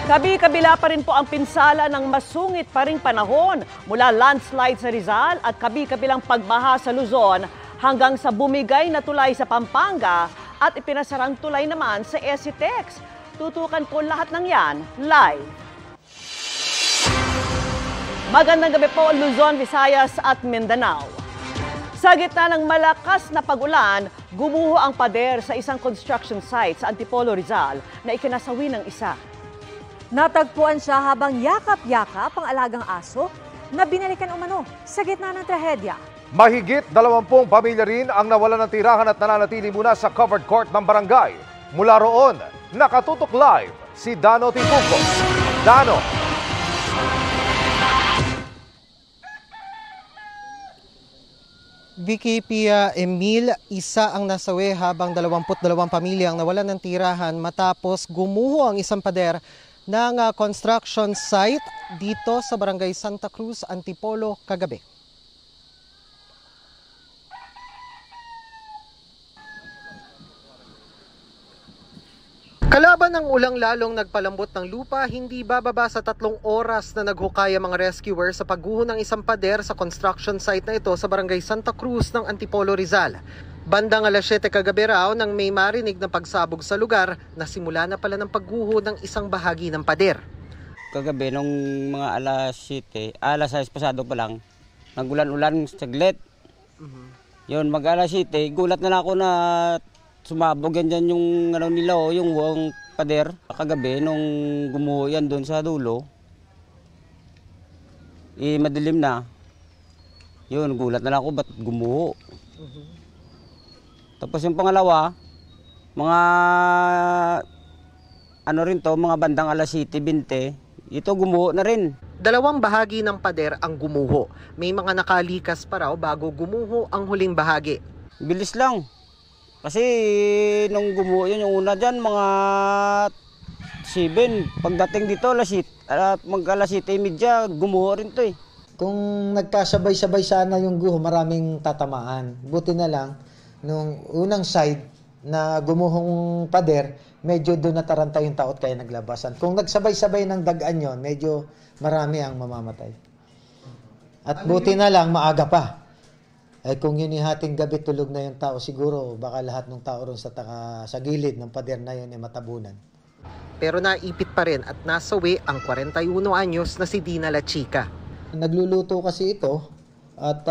Kabi-kabila pa rin po ang pinsala ng masungit pa ring panahon mula landslide sa Rizal at kabi-kabilang pagbaha sa Luzon hanggang sa bumigay na tulay sa Pampanga at ipinasarang tulay naman sa Esitex. Tutukan po lahat ng yan live. Magandang gabi po Luzon, Visayas at Mindanao. Sa gitna ng malakas na pag-ulan, gumuho ang pader sa isang construction site sa Antipolo, Rizal na ikinasawi ng isa. Natagpuan siya habang yakap-yakap ang alagang aso na binalikan umano sa gitna ng trahedya. Mahigit 20 pamilya rin ang nawalan ng tirahan at nananatili muna sa covered court ng barangay. Mula roon, nakatutok live si Dano Tipuco. Dano! Vicky Pia Emil, isa ang nasawi habang 22 pamilya ang nawalan ng tirahan matapos gumuho ang isang pader ng construction site dito sa Barangay Santa Cruz, Antipolo, kagabi. Kalaban ng ulang lalong nagpalambot ng lupa, hindi bababa sa 3 oras na naghukay ang mga rescuer sa pagguho ng isang pader sa construction site na ito sa Barangay Santa Cruz ng Antipolo, Rizal. Bandang alas 7 kagabi raw nang may marinig na pagsabog sa lugar na simula na pala ng pagguho ng isang bahagi ng pader. Kagabi nung mga alas 6 pasado pa lang, nagulan-ulan saglit. Yun, mag-alas 7, gulat na lang ako na sumabog yan dyan yung nila, yung buong pader. Kagabi nung gumuho yan doon sa dulo, madilim na. Yun, gulat na lang ako ba't gumuho. Tapos yung pangalawa, mga mga bandang alas 7:20, ito gumuho na rin. 2 bahagi ng pader ang gumuho. May mga nakalikas pa raw bago gumuho ang huling bahagi. Bilis lang. Kasi nung gumuho yun, yung una dyan, mga 7. Pagdating dito, mag-alas 7:30, gumuho rin to eh. Kung nagkasabay-sabay sana yung guho, maraming tatamaan. Buti na lang, nung unang side na gumuhong pader, medyo doon nataranta yung taot kaya naglabasan. Kung nagsabay-sabay ng dagaan yon, medyo marami ang mamamatay. At buti na lang, maaga pa. Ay kung yun hating gabi tulog na yung tao, siguro baka lahat ng tao ron sa gilid ng pader na yun ay matabunan. Pero naipit pa rin at nasawi ang 41 anyos na si Dina La Chica. Nagluluto kasi ito. At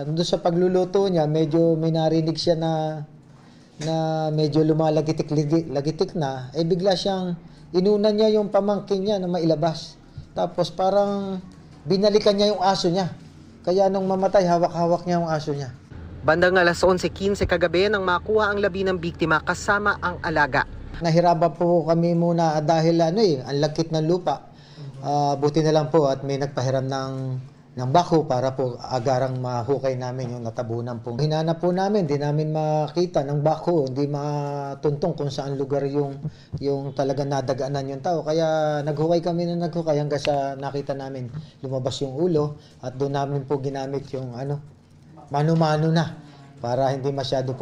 doon sa pagluluto niya, medyo may narinig siya na medyo lumalagitik na, bigla siyang inunan niya yung pamangkin niya na mailabas. Tapos parang binalikan niya yung aso niya. Kaya nung mamatay, hawak-hawak niya yung aso niya. Bandang alas 11:15 kagabi nang makuha ang labi ng biktima kasama ang alaga. Nahirapan po kami muna dahil ang lakit ng lupa. Buti na lang po at may nagpahiram ng bako para po agarang mahukay namin yung natabunan po. Hinanap po namin, di namin makita ng bako, hindi matuntong kung saan lugar yung talaga nadagaanan yung tao. Kaya naghukay kami hanggang sa nakita namin lumabas yung ulo at doon namin po ginamit yung mano-mano na para hindi masyado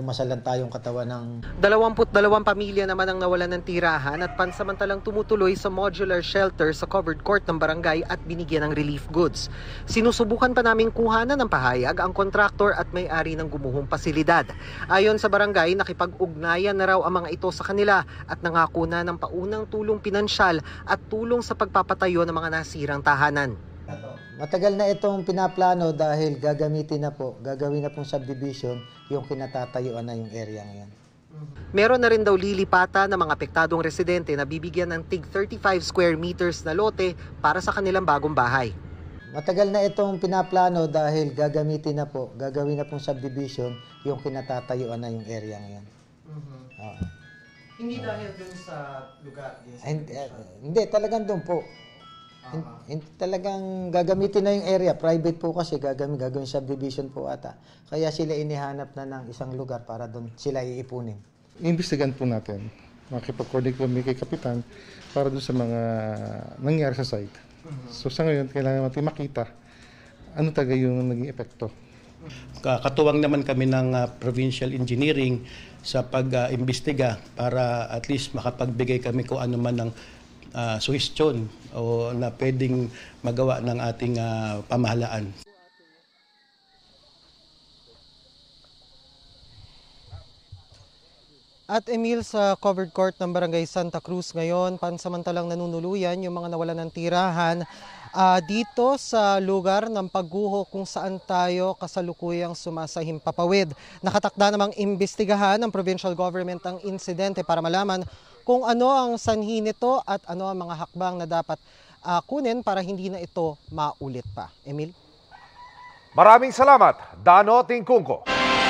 masalanta yung katawan ng... 22 pamilya naman ang nawalan ng tirahan at pansamantalang tumutuloy sa modular shelter sa covered court ng barangay at binigyan ng relief goods. Sinusubukan pa naming kuhanan ng pahayag ang kontraktor at may-ari ng gumuhong pasilidad. Ayon sa barangay, nakipag-ugnayan na raw ang mga ito sa kanila at nangako na ng paunang tulong pinansyal at tulong sa pagpapatayo ng mga nasirang tahanan. Matagal na itong pinaplano dahil gagawin na pong subdivision yung kinatatayuan na yung area ngayon. Meron na rin daw lilipatan ng mga apektadong residente na bibigyan ng tig 35 square meters na lote para sa kanilang bagong bahay. Matagal na itong pinaplano dahil gagawin na pong subdivision yung kinatatayuan na yung area ngayon. Hindi dahil dun sa lugar? Hindi, talagang doon po. Talagang gagamitin na yung area. Private po kasi gagawin subdivision po ata. Kaya sila inihanap na ng isang lugar para doon sila iipunin. Iimbestigahan po natin. Makipag-coordinate kami kay Kapitan para doon sa mga nangyari sa site. So sa ngayon, kailangan natin makita ano talaga yung naging epekto. Katuwang naman kami ng provincial engineering sa pag-imbestiga para at least makapagbigay kami kung ano man ng suhestyon o na pwedeng magawa ng ating pamahalaan. At Emil, sa covered court ng Barangay Santa Cruz ngayon, pansamantalang nanunuluyan yung mga nawalan ng tirahan dito sa lugar ng pagguho kung saan tayo kasalukuyang sumasahimpapawid. Nakatakda namang imbestigahan ng provincial government ang insidente para malaman kung ano ang sanhi nito at ano ang mga hakbang na dapat kunin para hindi na ito maulit pa. Emil? Maraming salamat, Dano Tingkungko.